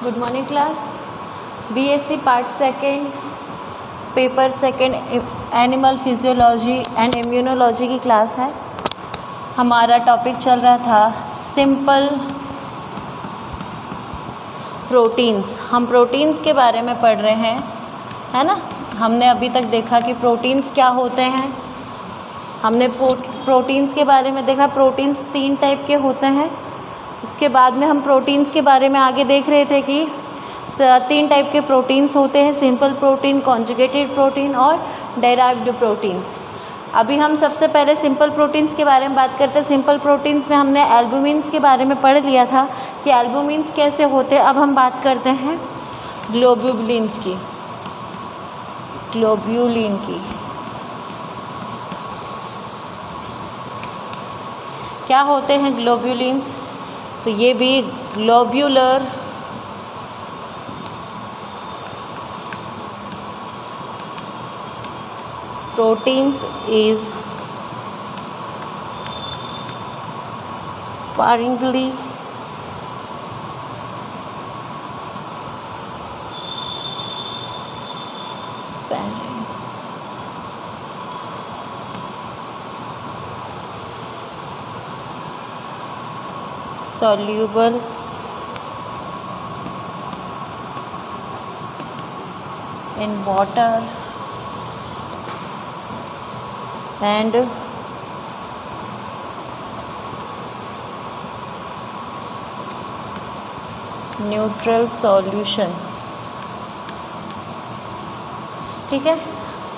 Good morning class. BSc part second paper second animal physiology and immunology की class है। हमारा topic चल रहा था सिंपल प्रोटीन्स। हम प्रोटीन्स के बारे में पढ़ रहे हैं, है ना। हमने अभी तक देखा कि प्रोटीन्स क्या होते हैं। हमने प्रोटीन्स के बारे में देखा। प्रोटीन्स 3 टाइप के होते हैं। उसके बाद में हम प्रोटीन्स के बारे में आगे देख रहे थे कि 3 टाइप के प्रोटीन्स होते हैं, सिंपल प्रोटीन, कॉन्जुगेटेड प्रोटीन और डेराइव्ड प्रोटीन्स। अभी हम सबसे पहले सिंपल प्रोटीन्स के बारे में बात करते हैं। सिंपल प्रोटीन्स में हमने एल्बुमिन्स के बारे में पढ़ लिया था कि एल्बुमिन्स कैसे होते हैं। अब हम बात करते हैं ग्लोब्यूलिन्स की। ग्लोब्यूलिन की क्या होते हैं ग्लोब्यूलिन्स? तो ये भी globular proteins is sparingly soluble in water and neutral solution। ठीक है,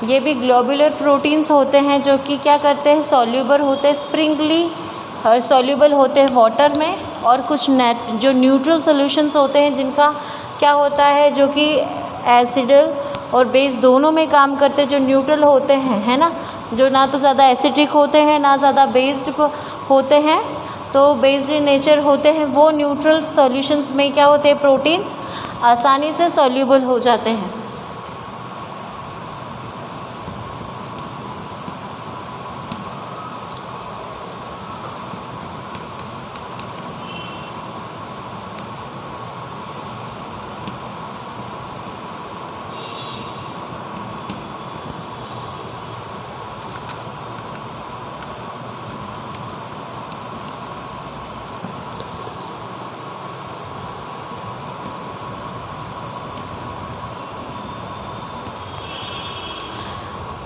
ये भी ग्लोबुलर प्रोटीन्स होते हैं जो कि क्या करते हैं, सॉल्यूबल होते हैं, स्प्रिंगली सॉल्यूबल होते हैं वाटर में। और कुछ जो न्यूट्रल सॉल्यूशंस होते हैं जिनका क्या होता है, जो कि एसिडल और बेस दोनों में काम करते हैं। जो न्यूट्रल होते हैं, है ना, जो ना तो ज़्यादा एसिडिक होते हैं ना ज़्यादा बेस्ड होते हैं, तो बेस्ड इन नेचर होते हैं। वो न्यूट्रल सॉल्यूशंस में क्या होते हैं, प्रोटीन्स आसानी से सॉल्यूबल हो जाते हैं।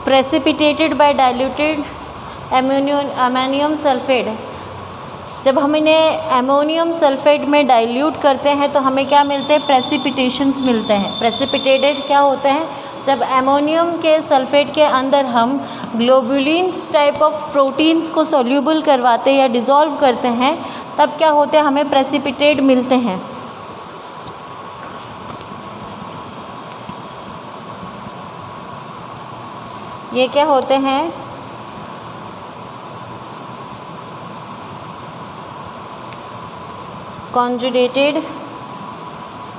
Precipitated bye diluted ammonium sulphate. जब हम इन्हें अमोनियम सल्फेट में डाइल्यूट करते हैं तो हमें क्या मिलते हैं, प्रेसिपिटेशंस मिलते हैं। प्रेसिपिटेटेड क्या होते हैं, जब अमोनियम के सल्फेट के अंदर हम ग्लोबुलिन टाइप ऑफ प्रोटीन्स को सॉल्यूबल करवाते या डिज़ोल्व करते हैं, तब क्या होते हैं, हमें प्रेसिपिटेट मिलते हैं। ये क्या होते हैं, कॉन्जुगेटेड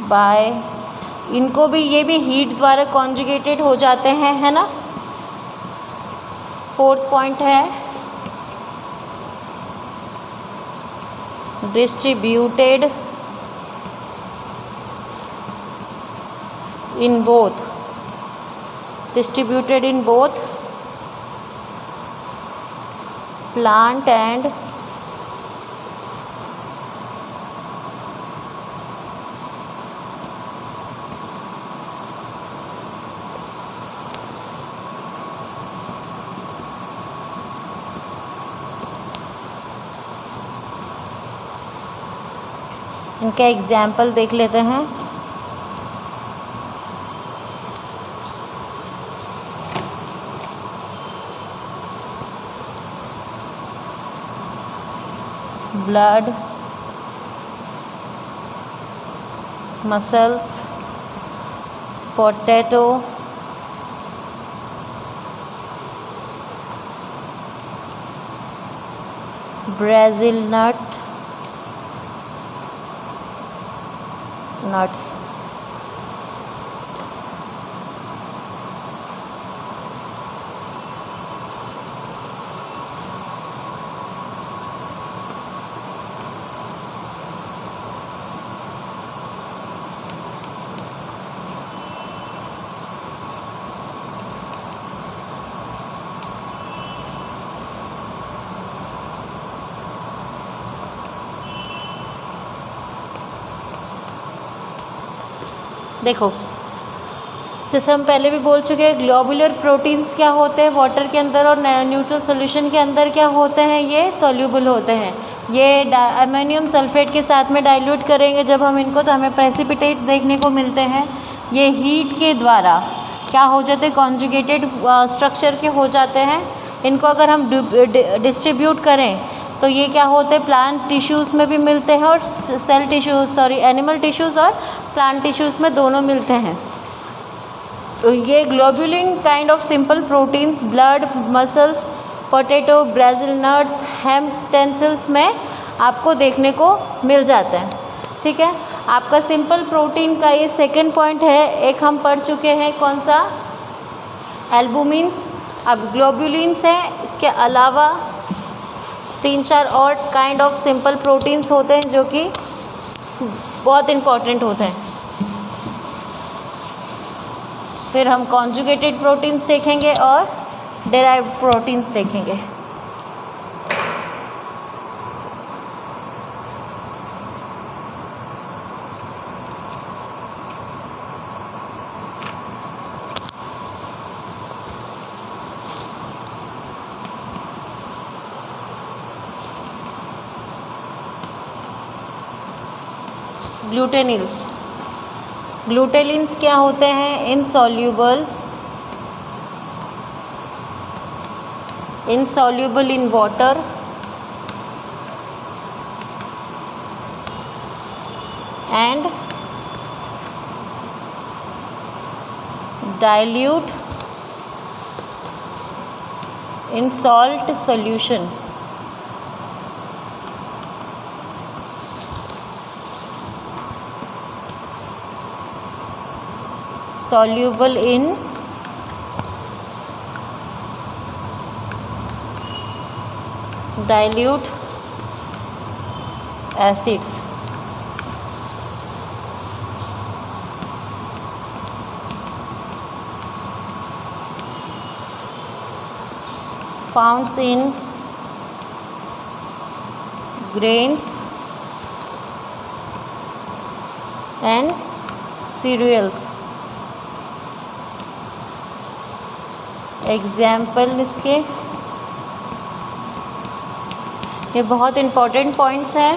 बाय, इनको भी ये भी हीट द्वारा कॉन्जुगेटेड हो जाते हैं, है ना। 4th पॉइंट है distributed in both, distributed in both plant and इनका एग्जाम्पल देख लेते हैं। Blood, muscles, potato, Brazil nuts. देखो, जैसे हम पहले भी बोल चुके हैं, ग्लोबुलर प्रोटीन्स क्या होते हैं वाटर के अंदर और न्यूट्रल सॉल्यूशन के अंदर क्या होते हैं, ये सॉल्यूबल होते हैं। ये अमोनियम सल्फेट के साथ में डाइल्यूट करेंगे जब हम इनको, तो हमें प्रेसिपिटेट देखने को मिलते हैं। ये हीट के द्वारा क्या हो जाते हैं, कॉन्जुगेटेड स्ट्रक्चर के हो जाते हैं। इनको अगर हम डिस्ट्रीब्यूट करें तो ये क्या होते हैं, प्लांट टिश्यूज़ में भी मिलते हैं और एनिमल टिश्यूज़ और प्लांट टिश्यूज़ में दोनों मिलते हैं। तो ये globulin kind of simple proteins blood, muscles, potato, Brazil nuts, hemp टेंसिल्स में आपको देखने को मिल जाते हैं। ठीक है, आपका सिंपल प्रोटीन का ये सेकंड पॉइंट है। एक हम पढ़ चुके हैं, कौन सा, एल्बुमिन्स। अब ग्लोबुलिन्स हैं, इसके अलावा 3-4 और काइंड ऑफ सिंपल प्रोटीन्स होते हैं जो कि बहुत इम्पॉर्टेंट होते हैं। फिर हम कॉन्जुगेटेड प्रोटीन्स देखेंगे और डेराइव्ड प्रोटीन्स देखेंगे। ग्लूटेनिल्स, ग्लूटेलिन्स क्या होते हैं, insoluble in water and dilute in salt solution। soluble in dilute acids। found in grains and cereals। Example इसके, ये बहुत इम्पोर्टेंट पॉइंट्स हैं।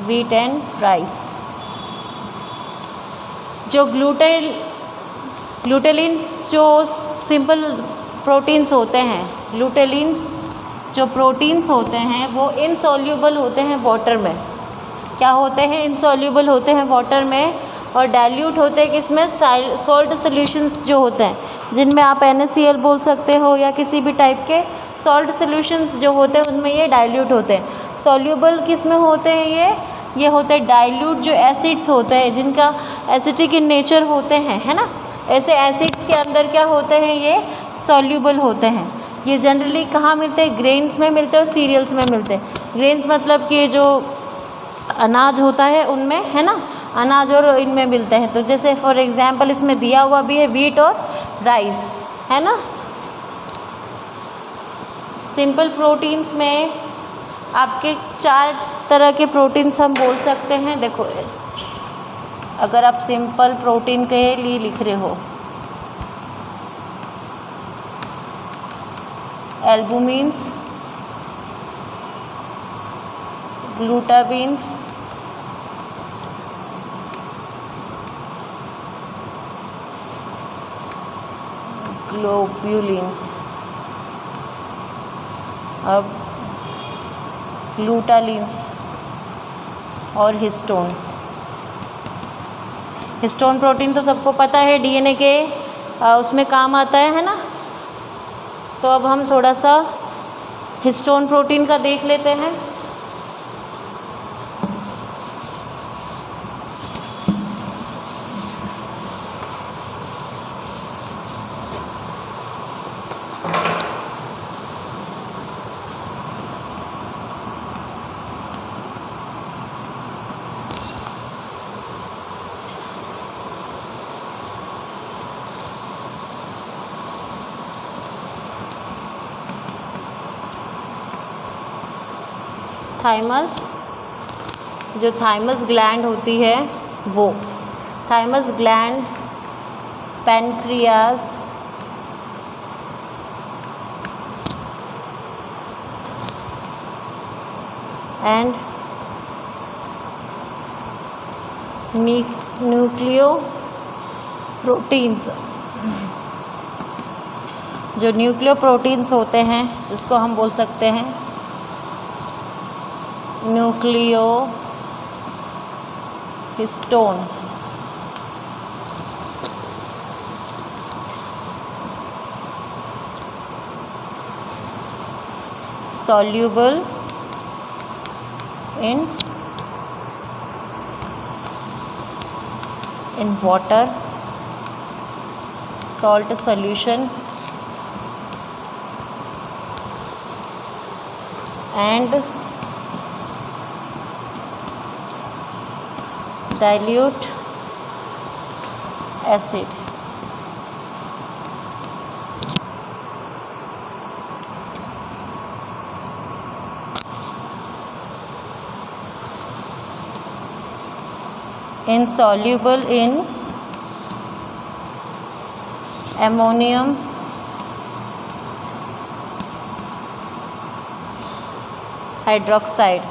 Wheat and rice. जो ग्लूटेलिन्स जो सिंपल प्रोटीन्स होते हैं, ग्लूटेलिन्स जो प्रोटीन्स होते हैं वो इनसॉल्यूबल होते हैं वाटर में। क्या होते हैं, इनसॉल्यूबल होते हैं वाटर में और डाइल्यूट होते हैं किसमें, सॉल्ट सॉल्यूशंस जो होते हैं, जिनमें आप NaCl बोल सकते हो या किसी भी टाइप के सॉल्ट सॉल्यूशंस जो होते हैं उनमें ये डाइल्यूट होते हैं। सॉल्यूबल किस में होते हैं, ये होते हैं डाइल्यूट जो एसिड्स होते हैं, जिनका एसिडिक इन नेचर होते हैं, है ना। ऐसे एसिड्स के अंदर क्या होते हैं, ये सॉल्यूबल होते हैं। ये जनरली कहाँ मिलते हैं, ग्रेन्स में मिलते हैं और सीरियल्स में मिलते हैं। ग्रेन्स मतलब कि जो अनाज होता है उनमें, है ना, अनाज और इनमें मिलते हैं। तो जैसे फॉर एग्जांपल इसमें दिया हुआ भी है व्हीट और राइस, है ना। सिंपल प्रोटीन्स में आपके 4 तरह के प्रोटीन्स हम बोल सकते हैं। देखो, अगर आप सिंपल प्रोटीन के लिए लिख रहे हो, एल्बुमिन्स, ग्लूटाबिन्स, ग्लोब्यूलिन्स। अब ग्लूटालिन्स और हिस्टोन। हिस्टोन प्रोटीन तो सबको पता है, DNA के उसमें काम आता है ना। तो अब हम थोड़ा सा हिस्टोन प्रोटीन का देख लेते हैं। थाइमस, जो थाइमस ग्लैंड होती है वो, thymus gland, pancreas, and nucleoproteins. जो न्यूक्लियोप्रोटीन्स होते हैं जिसको हम बोल सकते हैं न्यूक्लियोहिस्टोन, soluble in water, salt solution, and dilute acid. Insoluble in ammonium hydroxide,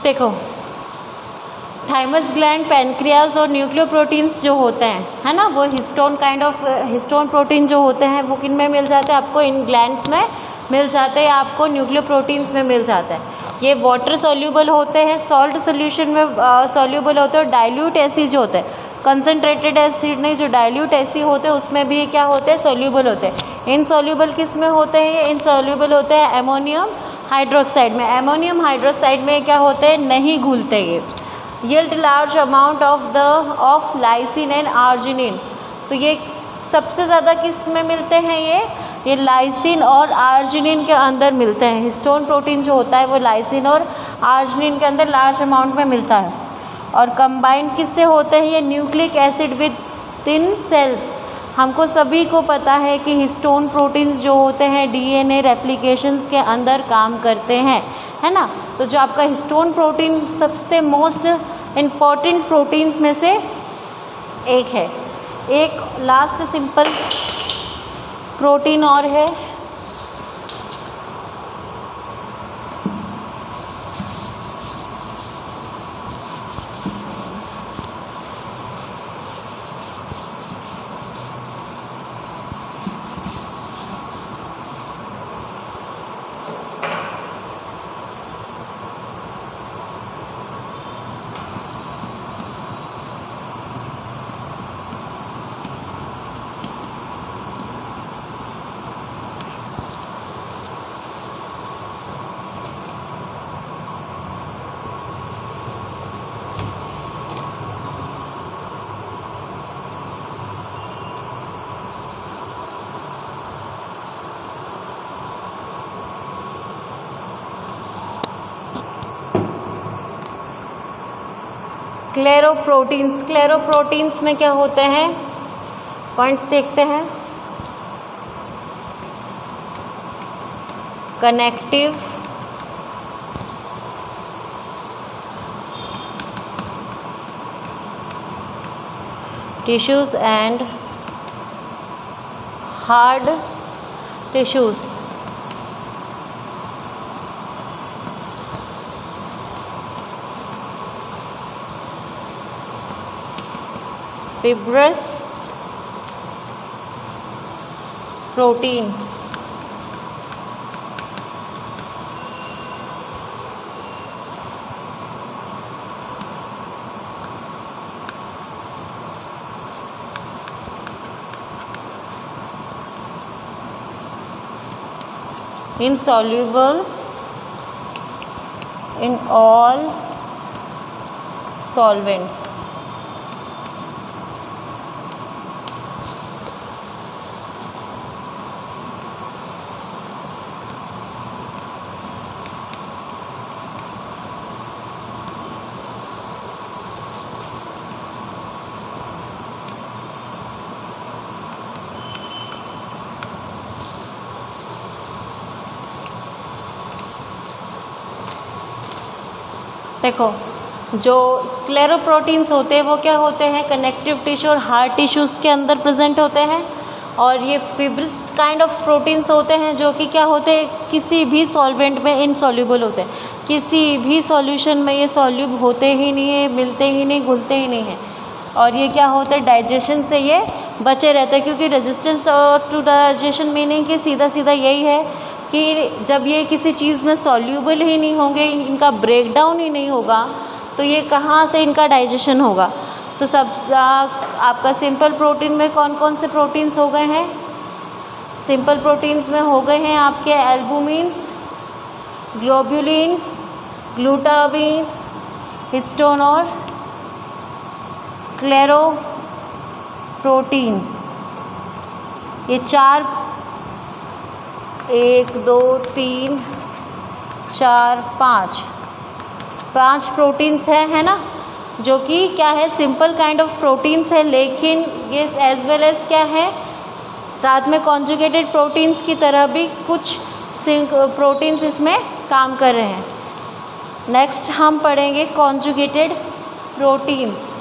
देखो थाइमस ग्लैंड, पैनक्रियास और न्यूक्लियोप्रोटीन्स जो होते हैं, है ना, वो histone kind of histone protein जो होते हैं वो किन में मिल जाते हैं? आपको इन ग्लैंड्स में मिल जाते हैं, आपको न्यूक्लियोप्रोटीन्स में मिल जाता है। ये वाटर सोल्यूबल होते हैं, सॉल्ट सोल्यूशन में सोल्यूबल होते हैं, और डाइल्यूट एसिड जो होते हैं, कंसनट्रेटेड एसिड नहीं, जो डाइल्यूट एसिड होते हैं उसमें भी क्या होते हैं? सोल्यूबल होते हैं। इनसोल्यूबल किस में होते हैं? इनसोल्यूबल होते हैं एमोनियम हाइड्रोक्साइड में। एमोनियम हाइड्रोक्साइड में क्या होते हैं? नहीं घुलते ये। Yield large amount of lysine and arginine. तो ये सबसे ज़्यादा किस में मिलते हैं? ये लाइसिन और आर्जिनिन के अंदर मिलते हैं। हिस्टोन प्रोटीन जो होता है वो लाइसिन और आर्जिनिन के अंदर लार्ज अमाउंट में मिलता है। और कंबाइंड किससे होते हैं? ये nucleic acid with thin cells. हमको सभी को पता है कि हिस्टोन प्रोटीन्स जो होते हैं डीएनए रेप्लिकेशंस के अंदर काम करते हैं, है ना। तो जो आपका हिस्टोन प्रोटीन सबसे मोस्ट इम्पॉर्टेंट प्रोटीन्स में से एक है। एक लास्ट सिंपल प्रोटीन और है, क्लेरोप्रोटीन्स। क्लेरोप्रोटीन्स में क्या होते हैं? पॉइंट्स देखते हैं। Connective, tissues and hard tissues. Fibrous protein. Insoluble in all solvents. देखो, जो स्क्लेरोप्रोटीन्स होते हैं वो क्या होते हैं, कनेक्टिव टिश्यू और हार्ड टिश्यूज़ के अंदर प्रेजेंट होते हैं। और ये फिब्रिस काइंड ऑफ प्रोटीन्स होते हैं जो कि क्या होते हैं, किसी भी सॉल्वेंट में इनसॉल्युबल होते हैं, किसी भी सॉल्यूशन में ये सॉल्यूब होते ही नहीं है, मिलते ही नहीं, घुलते ही नहीं हैं। और ये क्या होता है, डाइजेशन से ये बचे रहते हैं, क्योंकि रेजिस्टेंस टू डाइजेशन मीनिंग कि सीधा सीधा यही है कि जब ये किसी चीज़ में सॉल्यूबल ही नहीं होंगे, इनका ब्रेकडाउन ही नहीं होगा, तो ये कहाँ से इनका डाइजेशन होगा। तो सब आपका सिंपल प्रोटीन में कौन कौन से प्रोटीन्स हो गए हैं, सिंपल प्रोटीन्स में हो गए हैं आपके एल्बुमिन्स, ग्लोब्युलिन, ग्लूटामिन, हिस्टोन और स्क्लेरोप्रोटीन। ये 4 1 2 3 4 5 प्रोटीन्स है ना, जो कि क्या है, सिंपल काइंड ऑफ प्रोटीन्स है, लेकिन ये एज वेल एज क्या है, साथ में कॉन्जुगेटेड प्रोटीन्स की तरह भी कुछ प्रोटीन्स इसमें काम कर रहे हैं। नेक्स्ट हम पढ़ेंगे कॉन्जुगेटेड प्रोटीन्स।